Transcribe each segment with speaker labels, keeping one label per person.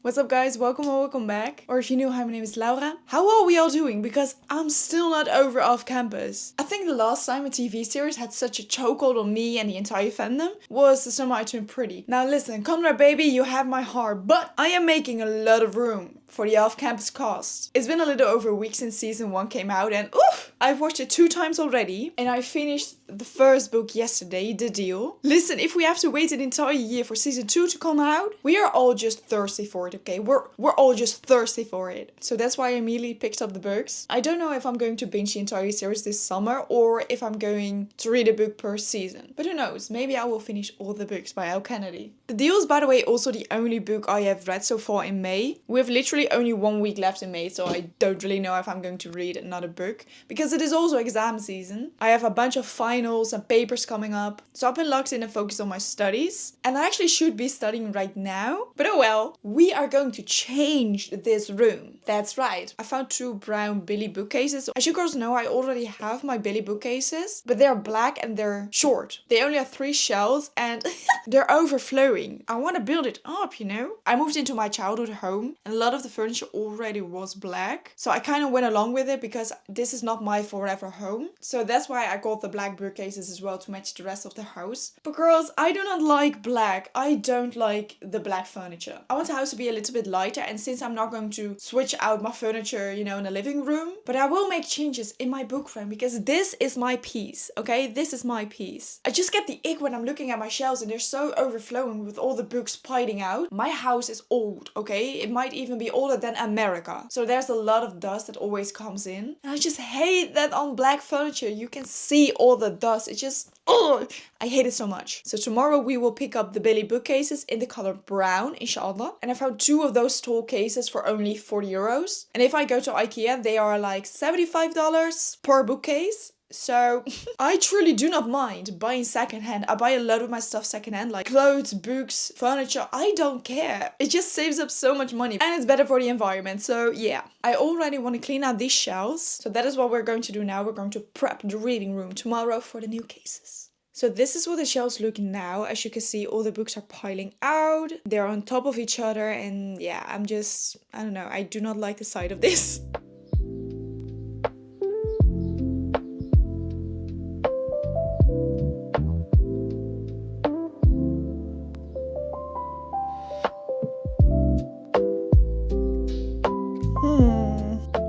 Speaker 1: What's up guys, welcome or welcome back. Or if you're new, hi, my name is Laura. How are we all doing? Because I'm still not over off campus. I think the last time a TV series had such a chokehold on me and the entire fandom was The Summer I Turned Pretty. Now listen, Conrad baby, you have my heart, but I am making a lot of room for the off-campus cast. It's been a little over a week since season 1 came out and oof, I've watched it 2 times already and I finished the first book yesterday, The Deal. Listen, if we have to wait an entire year for season 2 to come out, we are all just thirsty for it, okay? We're all just thirsty for it. So that's why I immediately picked up the books. I don't know if I'm going to binge the entire series this summer or if I'm going to read a book per season. But who knows, maybe I will finish all the books by Al Kennedy. The Deal is, by the way, also the only book I have read so far in May. We have literally only 1 week left in May, so I don't really know if I'm going to read another book because it is also exam season. I have a bunch of finals and papers coming up, so I've been locked in and focused on my studies, and I actually should be studying right now, but oh well. We are going to change this room. That's right, I found 2 brown Billy bookcases. As you girls know, I already have my Billy bookcases, but they're black and they're short. They only have 3 shelves and they're overflowing. I want to build it up, you know. I moved into my childhood home and a lot of the furniture already was black, so I kind of went along with it because this is not my forever home. So that's why I got the black bookcases as well to match the rest of the house. But girls, I do not like black. I don't like the black furniture. I want the house to be a little bit lighter, and since I'm not going to switch out my furniture, you know, in the living room, but I will make changes in my book frame because this is my piece, okay? This is my piece. I just get the ick when I'm looking at my shelves and they're so overflowing with all the books piling out. My house is old, okay? It might even be older than America. So there's a lot of dust that always comes in. And I just hate that on black furniture you can see all the dust. It just, oh, I hate it so much. So tomorrow we will pick up the Billy bookcases in the color brown, inshallah. And I found 2 of those tall cases for only 40 euros. And if I go to IKEA, they are like $75 per bookcase. So I truly do not mind buying secondhand. I buy a lot of my stuff secondhand, like clothes, books, furniture. I don't care. It just saves up so much money and it's better for the environment. So yeah, I already want to clean out these shelves. So that is what we're going to do now. We're going to prep the reading room tomorrow for the new cases. So this is what the shelves look now. As you can see, all the books are piling out. They're on top of each other. And yeah, I don't know. I do not like the sight of this.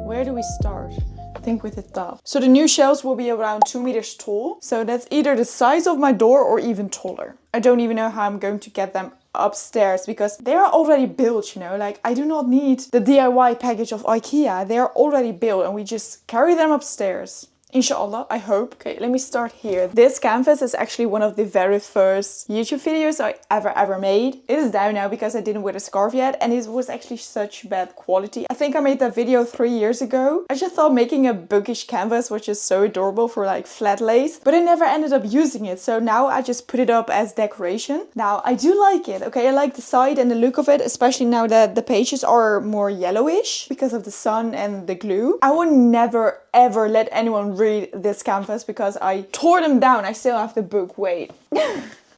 Speaker 1: Where do we start? I think with the top. So the new shelves will be around 2 meters tall. So that's either the size of my door or even taller. I don't even know how I'm going to get them upstairs because they are already built, you know. Like, I do not need the DIY package of IKEA. They are already built and we just carry them upstairs. Inshallah, I hope. Okay, let me start here. This canvas is actually one of the very first YouTube videos I ever made. It is down now because I didn't wear a scarf yet and it was actually such bad quality. I think I made that video 3 years ago. I just thought making a bookish canvas was just so adorable for like flat lace, but I never ended up using it. So now I just put it up as decoration. Now I do like it, okay? I like the side and the look of it, especially now that the pages are more yellowish because of the sun and the glue. I would never ever let anyone read this canvas because I tore them down. I still have the book, wait.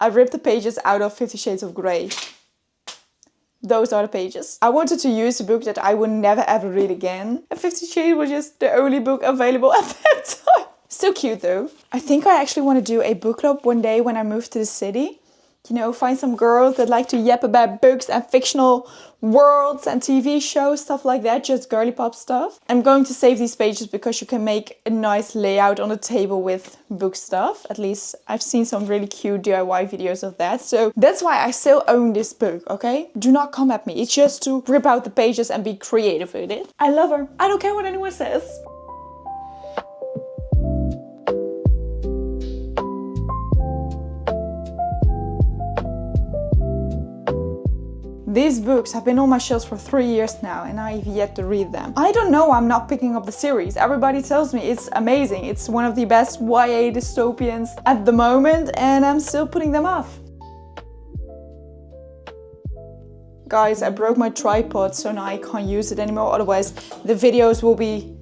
Speaker 1: I ripped the pages out of 50 Shades of Grey. Those are the pages. I wanted to use a book that I would never ever read again. And 50 Shades was just the only book available at that time. Still cute though. I think I actually want to do a book club one day when I move to the city. You know, find some girls that like to yap about books and fictional worlds and TV shows, stuff like that, just girly pop stuff. I'm going to save these pages because you can make a nice layout on the table with book stuff. At least I've seen some really cute DIY videos of that. So that's why I still own this book, okay? Do not come at me. It's just to rip out the pages and be creative with it. I love her. I don't care what anyone says. These books have been on my shelves for 3 years now and I've yet to read them. I don't know, I'm not picking up the series. Everybody tells me it's amazing. It's one of the best YA dystopians at the moment and I'm still putting them off. Guys, I broke my tripod so now I can't use it anymore. Otherwise the videos will be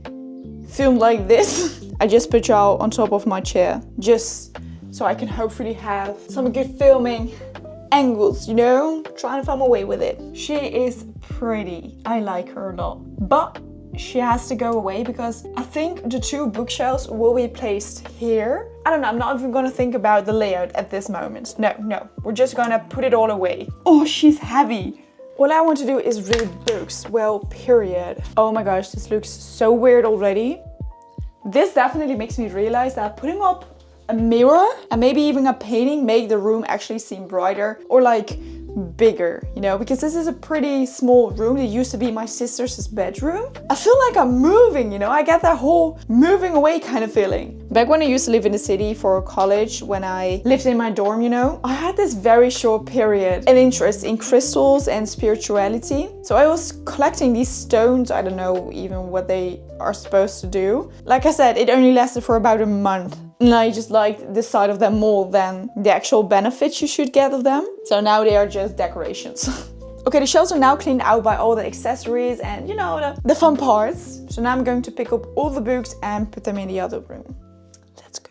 Speaker 1: filmed like this. I just put y'all on top of my chair just so I can hopefully have some good filming angles, you know, trying to find my way with it. She is pretty. I like her a lot. But she has to go away because I think the 2 bookshelves will be placed here. I don't know, I'm not even gonna think about the layout at this moment. No, we're just gonna put it all away. Oh, she's heavy. What I want to do is read books. Well, period. Oh my gosh, this looks so weird already. This definitely makes me realize that putting up a mirror and maybe even a painting make the room actually seem brighter or like bigger, you know, because this is a pretty small room. It used to be my sister's bedroom. I feel like I'm moving, you know, I get that whole moving away kind of feeling. Back when I used to live in the city for college, when I lived in my dorm, you know, I had this very short period an interest in crystals and spirituality. So I was collecting these stones. I don't know even what they are supposed to do. Like I said, it only lasted for about a month. And I just liked this side of them more than the actual benefits you should get of them. So now they are just decorations. Okay, the shelves are now cleaned out by all the accessories and, you know, the fun parts. So now I'm going to pick up all the books and put them in the other room. Let's go.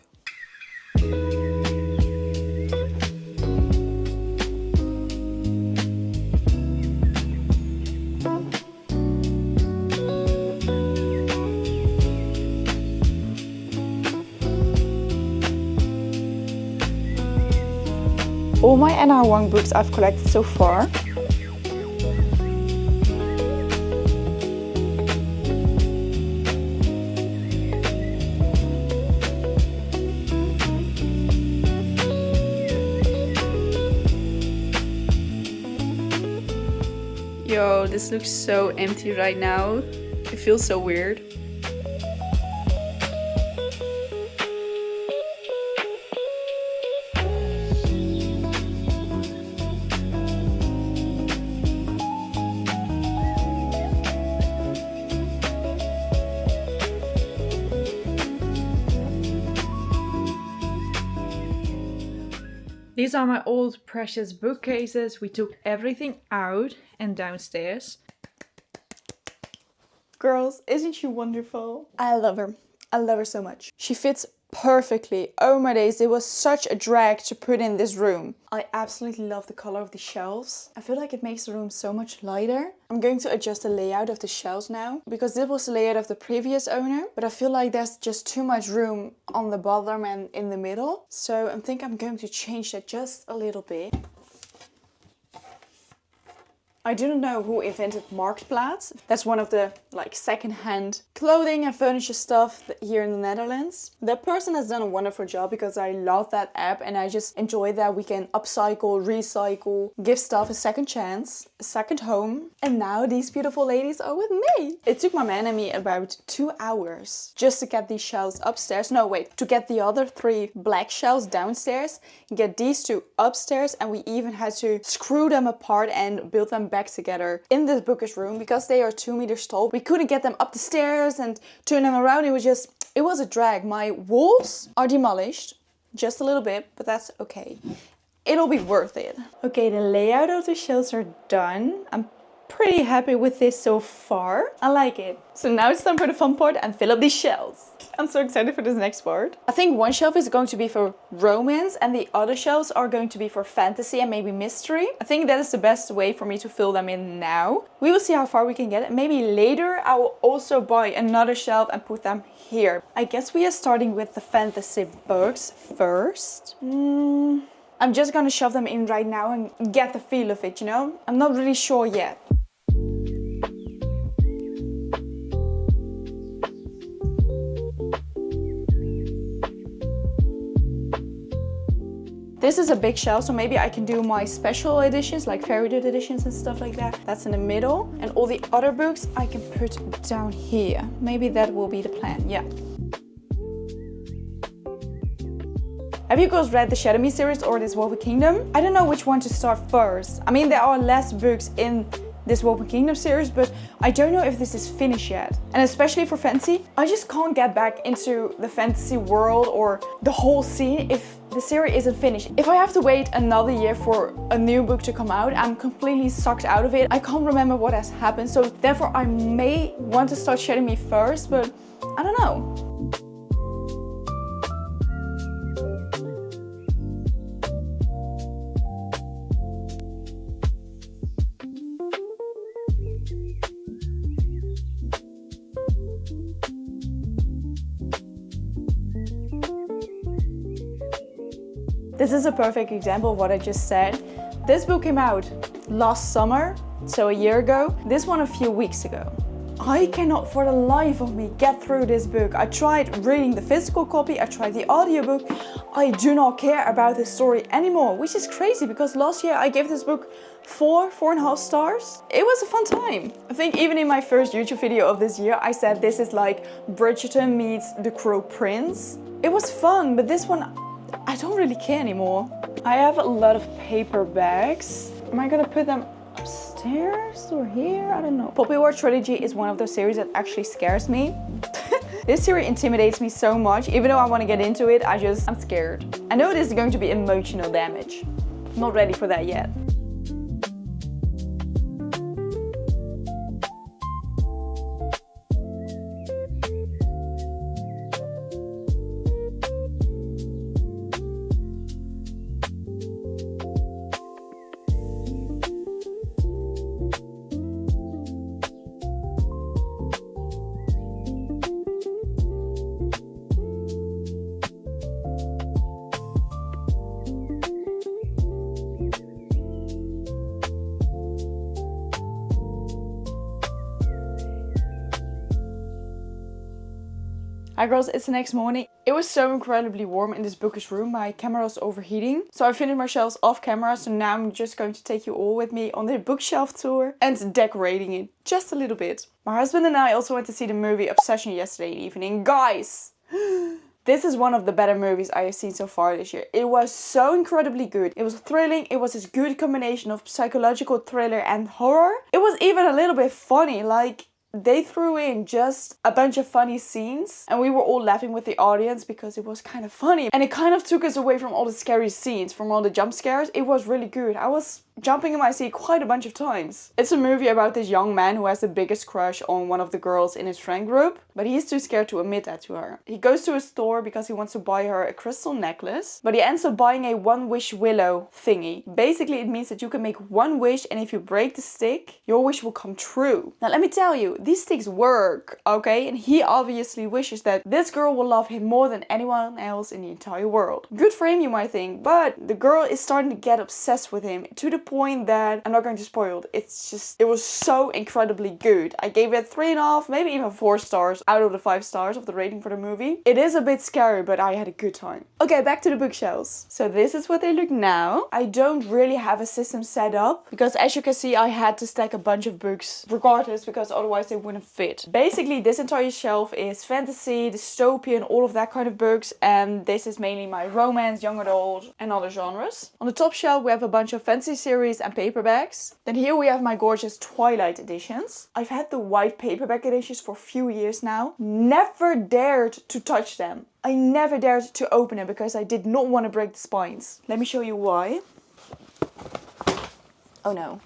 Speaker 1: All my NR1 books I've collected so far. Yo, this looks so empty right now. It feels so weird. These are my old precious bookcases. We took everything out and downstairs. Girls, isn't she wonderful? I love her. I love her so much. She fits perfectly. Oh my days, it was such a drag to put in this room. I absolutely love the color of the shelves. I feel like it makes the room so much lighter. I'm going to adjust the layout of the shelves now because this was the layout of the previous owner, but I feel like there's just too much room on the bottom and in the middle. So I think I'm going to change that just a little bit. I do not know who invented Marktplaats. That's one of the second-hand clothing and furniture stuff here in the Netherlands. That person has done a wonderful job because I love that app and I just enjoy that we can upcycle, recycle, give stuff a second chance, a second home. And now these beautiful ladies are with me. It took my man and me about 2 hours just to get these shelves upstairs. No, wait, to get the other 3 black shelves downstairs, get these 2 upstairs, and we even had to screw them apart and build them back together in this bookish room because they are 2 meters tall. We couldn't get them up the stairs and turn them around. It was a drag. My walls are demolished just a little bit, but that's okay. It'll be worth it. Okay, the layout of the shelves are done. I'm pretty happy with this so far. I like it. So now it's time for the fun part and fill up these shelves. I'm so excited for this next part. I think one shelf is going to be for romance and the other shelves are going to be for fantasy and maybe mystery. I think that is the best way for me to fill them in now. We will see how far we can get it. Maybe later I will also buy another shelf and put them here. I guess we are starting with the fantasy books first. I'm just gonna shove them in right now and get the feel of it, you know? I'm not really sure yet. This is a big shelf, so maybe I can do my special editions, like fairy tale editions and stuff like that. That's in the middle. And all the other books I can put down here. Maybe that will be the plan, yeah. Have you guys read the Shadow Me series or this Woven Kingdom? I don't know which one to start first. I mean, there are less books in this Woven Kingdom series, but I don't know if this is finished yet. And especially for fantasy, I just can't get back into the fantasy world or the whole scene if the series isn't finished. If I have to wait another year for a new book to come out, I'm completely sucked out of it. I can't remember what has happened, so therefore I may want to start Shadow Me first, but I don't know. This is a perfect example of what I just said. This book came out last summer, so a year ago. This one a few weeks ago. I cannot for the life of me get through this book. I tried reading the physical copy, I tried the audiobook. I do not care about this story anymore, which is crazy because last year I gave this book 4.5 stars. It was a fun time. I think even in my first YouTube video of this year, I said this is like Bridgerton meets The Crow Prince. It was fun, but this one, I don't really care anymore. I have a lot of paperbacks. Am I gonna put them upstairs or here? I don't know. Poppy War Trilogy is one of those series that actually scares me. This series intimidates me so much. Even though I want to get into it, I'm scared. I know this is going to be emotional damage. I'm not ready for that yet. Hi girls, it's the next morning. It was so incredibly warm in this bookish room, my camera was overheating. So I finished my shelves off camera, so now I'm just going to take you all with me on the bookshelf tour and decorating it just a little bit. My husband and I also went to see the movie Obsession yesterday evening. Guys! This is one of the better movies I have seen so far this year. It was so incredibly good. It was thrilling. It was this good combination of psychological thriller and horror. It was even a little bit funny, like they threw in just a bunch of funny scenes and we were all laughing with the audience because it was kind of funny. And it kind of took us away from all the scary scenes, from all the jump scares. It was really good. I was jumping in my seat quite a bunch of times. It's a movie about this young man who has the biggest crush on one of the girls in his friend group, but he's too scared to admit that to her. He goes to a store because he wants to buy her a crystal necklace, but he ends up buying a one-wish willow thingy. Basically, it means that you can make one wish and if you break the stick, your wish will come true. Now, let me tell you, these sticks work, okay? And he obviously wishes that this girl will love him more than anyone else in the entire world. Good for him, you might think, but the girl is starting to get obsessed with him to the point that, I'm not going to spoil it, it was so incredibly good. I gave it 3.5, maybe even 4 stars out of the 5 stars of the rating for the movie. It is a bit scary, but I had a good time. Okay, back to the bookshelves. So this is what they look now. I don't really have a system set up because as you can see, I had to stack a bunch of books regardless because otherwise they wouldn't fit. Basically, this entire shelf is fantasy, dystopian, all of that kind of books, and this is mainly my romance, young adult, and other genres. On the top shelf, we have a bunch of fantasy series and paperbacks. Then here we have my gorgeous Twilight editions. I've had the white paperback editions for a few years now. Never dared to touch them. I never dared to open it because I did not want to break the spines. Let me show you why. Oh no.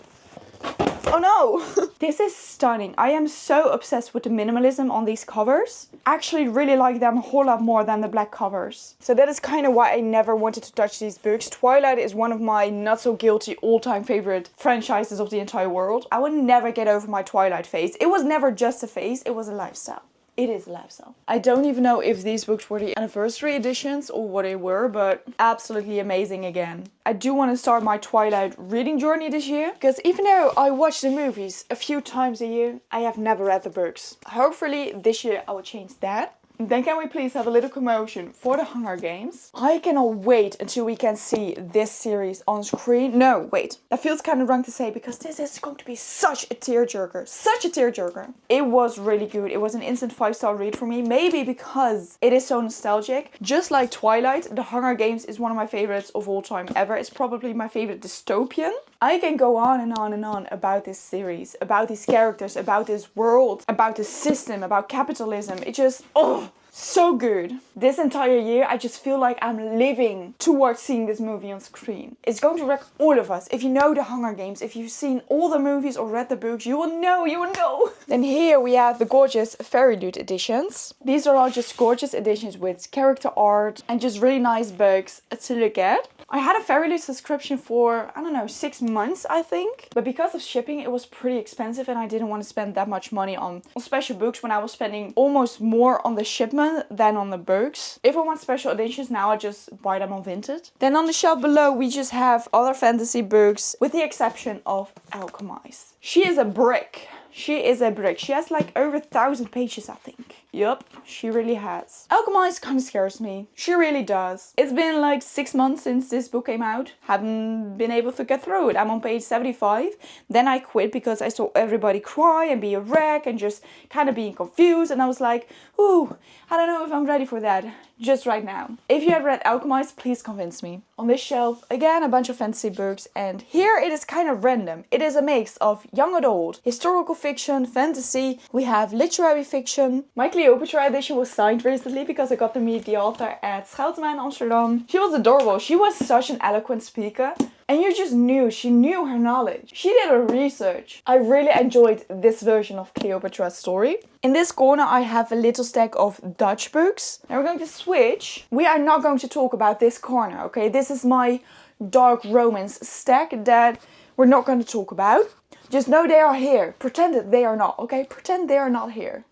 Speaker 1: Oh no! This is stunning. I am so obsessed with the minimalism on these covers. I actually really like them a whole lot more than the black covers. So that is kind of why I never wanted to touch these books. Twilight is one of my not so guilty all-time favorite franchises of the entire world. I would never get over my Twilight phase. It was never just a phase, it was a lifestyle. It is a lifestyle. I don't even know if these books were the anniversary editions or what they were, but absolutely amazing again. I do want to start my Twilight reading journey this year, because even though I watch the movies a few times a year, I have never read the books. Hopefully this year I will change that. Then can we please have a little commotion for the Hunger Games? I cannot wait until we can see this series on screen. No, wait. That feels kind of wrong to say because this is going to be such a tearjerker. Such a tearjerker. It was really good. It was an instant 5-star read for me. Maybe because it is so nostalgic. Just like Twilight, the Hunger Games is one of my favorites of all time ever. It's probably my favorite dystopian. I can go on and on and on about this series, about these characters, about this world, about the system, about capitalism. It just, oh, So good. This entire year, I just feel like I'm living towards seeing this movie on screen. It's going to wreck all of us. If you know the Hunger Games, if you've seen all the movies or read the books, you will know. Then here we have the gorgeous Fairy Loot editions. These are all just gorgeous editions with character art and just really nice books to look at. I had a Fairy Loot subscription for, I don't know, 6 months, I think. But because of shipping, it was pretty expensive and I didn't want to spend that much money on special books when I was spending almost more on the shipment than on the books. If I want special editions now, I just buy them on Vinted. Then on the shelf below, we just have other fantasy books with the exception of Alchemist. She is a brick. She is a brick. She has like over 1,000 pages, I think. Yup, she really has. Alchemist kind of scares me. She really does. It's been like 6 months since this book came out. Haven't been able to get through it. I'm on page 75. Then I quit because I saw everybody cry and be a wreck and just kind of being confused. And I was like, ooh, I don't know if I'm ready for that just right now. If you have read Alchemist, please convince me. On this shelf, again, a bunch of fantasy books. And here it is kind of random. It is a mix of young adult, historical fiction, fantasy. We have literary fiction. My Cleopatra edition was signed recently because I got to meet the author at xoxo in Amsterdam. She was adorable. She was such an eloquent speaker. And you just knew, she knew her knowledge. She did her research. I really enjoyed this version of Cleopatra's story. In this corner I have a little stack of Dutch books. Now we're going to switch. We are not going to talk about this corner, okay? This is my dark romance stack that we're not going to talk about. Just know they are here. Pretend that they are not, okay? Pretend they are not here.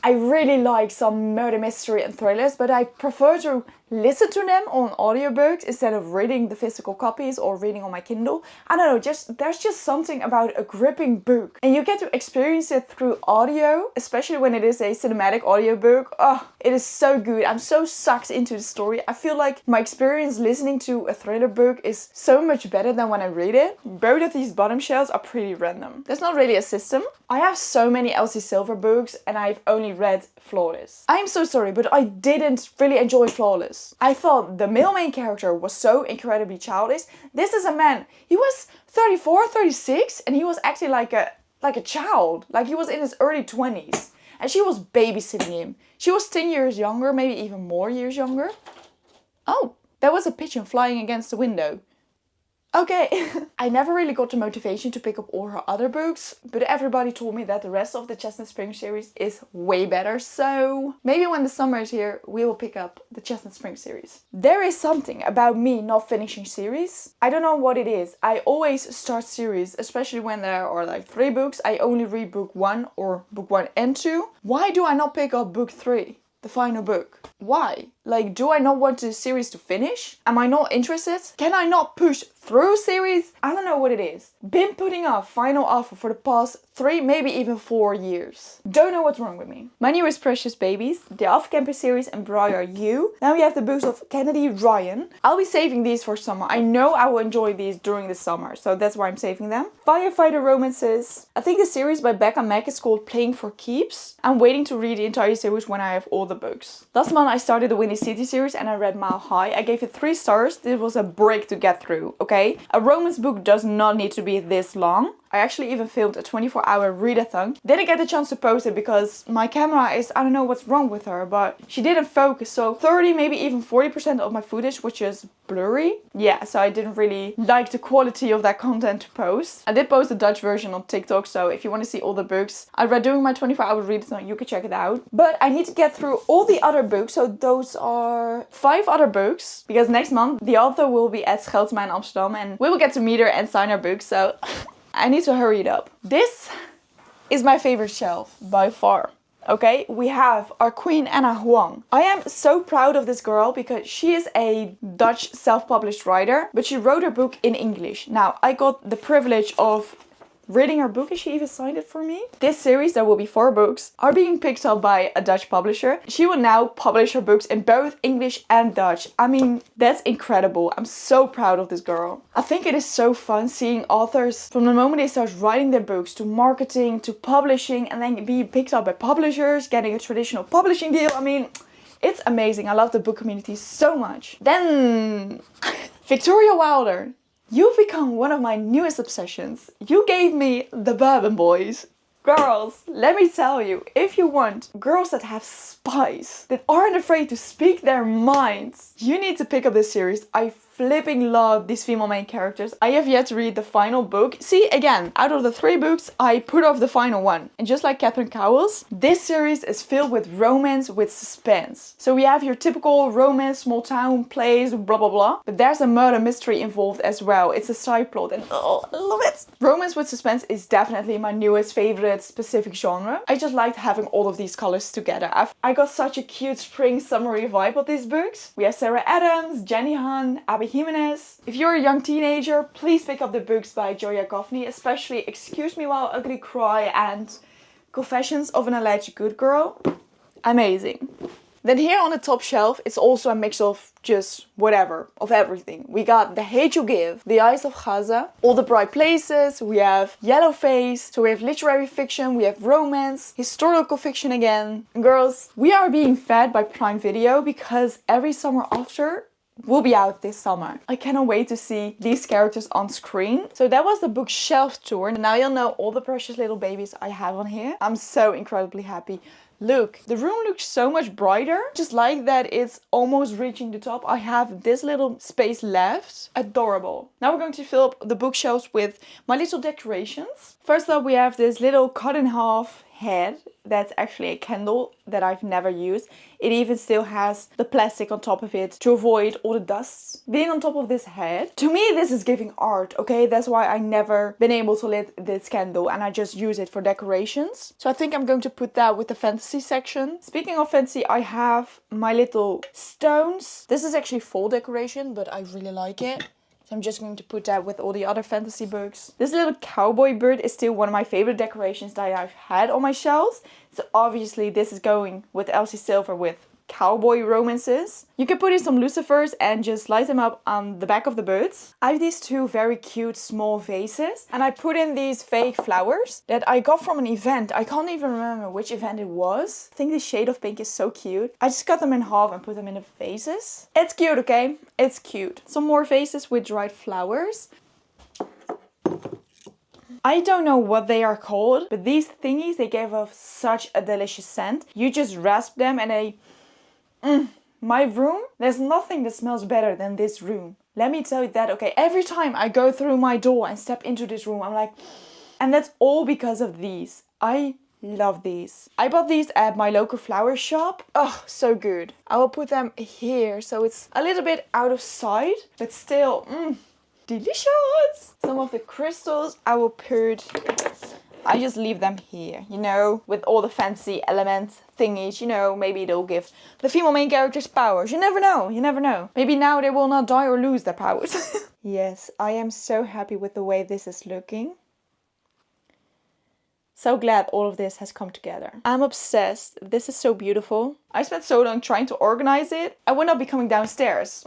Speaker 1: I really like some murder mystery and thrillers, but I prefer to listen to them on audiobooks instead of reading the physical copies or reading on my Kindle. I don't know, there's just something about a gripping book. And you get to experience it through audio, especially when it is a cinematic audiobook. Oh, it is so good. I'm so sucked into the story. I feel like my experience listening to a thriller book is so much better than when I read it. Both of these bottom shelves are pretty random. There's not really a system. I have so many Elsie Silver books and I've only read Flawless. I'm so sorry, but I didn't really enjoy Flawless. I thought the male main character was so incredibly childish. This is a man. He was 34, 36 and he was acting like a child. Like he was in his early 20s. And she was babysitting him. She was 10 years younger, maybe even more years younger. Oh, there was a pigeon flying against the window. Okay, I never really got the motivation to pick up all her other books, but everybody told me that the rest of the Chestnut Spring series is way better, so maybe when the summer is here, we will pick up the Chestnut Spring series. There is something about me not finishing series. I don't know what it is. I always start series, especially when there are like 3 books. I only read book 1 or book 1 and 2. Why do I not pick up book 3? The final book. Why? Like, do I not want the series to finish? Am I not interested? Can I not push through series? I don't know what it is. Been putting off final offer for the past 3, maybe even 4 years. Don't know what's wrong with me. My newest Precious Babies, the Off-Campus series and Briar U. Now we have the books of Kennedy Ryan. I'll be saving these for summer. I know I will enjoy these during the summer, so that's why I'm saving them. Firefighter Romances. I think the series by Becca Mack is called Playing for Keeps. I'm waiting to read the entire series when I have all the books. Last month I started the Windy City series and I read Mile High. I gave it 3 stars. This was a break to get through, okay? A romance book does not need to be this long. I actually even filmed a 24-hour readathon. Didn't get the chance to post it because my camera is, I don't know what's wrong with her, but she didn't focus. So 30, maybe even 40% of my footage was just blurry. Yeah, so I didn't really like the quality of that content to post. I did post the Dutch version on TikTok, so if you want to see all the books I read during my 24-hour readathon, you can check it out. But I need to get through all the other books, so those are 5 other books. Because next month, the author will be at xoxo in Amsterdam and we will get to meet her and sign her books, so I need to hurry it up. This is my favorite shelf by far. Okay, we have our Queen Anna Huang. I am so proud of this girl because she is a Dutch self-published writer, but she wrote her book in English. Now, I got the privilege of reading her book, and she even signed it for me. This series, there will be 4 books, are being picked up by a Dutch publisher. She will now publish her books in both English and Dutch. I mean, that's incredible. I'm so proud of this girl. I think it is so fun seeing authors from the moment they start writing their books to marketing to publishing and then being picked up by publishers, getting a traditional publishing deal. I mean, it's amazing. I love the book community so much. Then Victoria Wilder. You've become one of my newest obsessions. You gave me the Bourbon Boys. Girls, let me tell you, if you want girls that have spice, that aren't afraid to speak their minds, you need to pick up this series. I flipping love these female main characters. I have yet to read the final book. See, again, out of the 3 books, I put off the final one. And just like Catherine Cowell's, this series is filled with romance, with suspense. So we have your typical romance, small town, place, blah blah blah. But there's a murder mystery involved as well. It's a side plot and oh, I love it. Romance with suspense is definitely my newest favorite specific genre. I just liked having all of these colors together. I got such a cute spring summery vibe of these books. We have Sarah Adams, Jenny Han, Abby Jimenez. If you're a young teenager, please pick up the books by Joya Goffney, especially Excuse Me While Ugly Cry and Confessions of an Alleged Good Girl. Amazing. Then here on the top shelf, it's also a mix of just whatever, of everything. We got The Hate You Give, The Eyes of Gaza, All the Bright Places, we have Yellow Face, so we have literary fiction, we have romance, historical fiction again. And girls, we are being fed by Prime Video because every summer after will be out this summer. I cannot wait to see these characters on screen. So that was the bookshelf tour. And now you'll know all the precious little babies I have on here. I'm so incredibly happy. Look, the room looks so much brighter. Just like that it's almost reaching the top. I have this little space left. Adorable. Now we're going to fill up the bookshelves with my little decorations. First up we have this little cut in half head. That's actually a candle that I've never used. It even still has the plastic on top of it to avoid all the dust being on top of this head. To me, this is giving art, okay? That's why I never been able to lit this candle and I just use it for decorations. So I think I'm going to put that with the fantasy section. Speaking of fantasy, I have my little stones. This is actually fall decoration, but I really like it. I'm just going to put that with all the other fantasy books. This little cowboy bird is still one of my favorite decorations that I've had on my shelves. So obviously this is going with Elsie Silver with cowboy romances. You can put in some lucifers and just light them up on the back of the birds. I have these 2 very cute small vases and I put in these fake flowers that I got from an event. I can't even remember which event it was. I think the shade of pink is so cute. I just cut them in half and put them in the vases. It's cute, okay? It's cute. Some more vases with dried flowers. I don't know what they are called, but these thingies, they gave off such a delicious scent. You just rasp them and they... My room, there's nothing that smells better than this room. Let me tell you that, okay? Every time I go through my door and step into this room, I'm like... And that's all because of these. I love these. I bought these at my local flower shop. Oh, so good. I will put them here so it's a little bit out of sight, but still, delicious. Some of the crystals I will put... I just leave them here, you know, with all the fancy elements, thingies, you know, maybe they'll give the female main characters powers. You never know, you never know. Maybe now they will not die or lose their powers. Yes, I am so happy with the way this is looking. So glad all of this has come together. I'm obsessed. This is so beautiful. I spent so long trying to organize it. I will not be coming downstairs.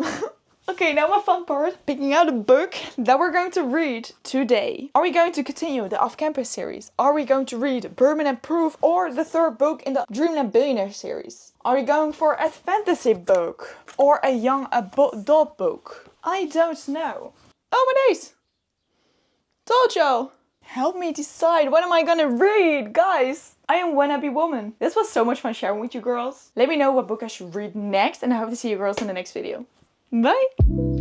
Speaker 1: Okay, now my fun part, picking out a book that we're going to read today. Are we going to continue the Off-Campus series? Are we going to read Permanent Proof or the 3rd book in the Dreamland Billionaire series? Are we going for a fantasy book or a young adult book? I don't know. Oh my days! Told y'all! Help me decide, what am I gonna read, guys? I am one happy woman. This was so much fun sharing with you girls. Let me know what book I should read next and I hope to see you girls in the next video. Bye!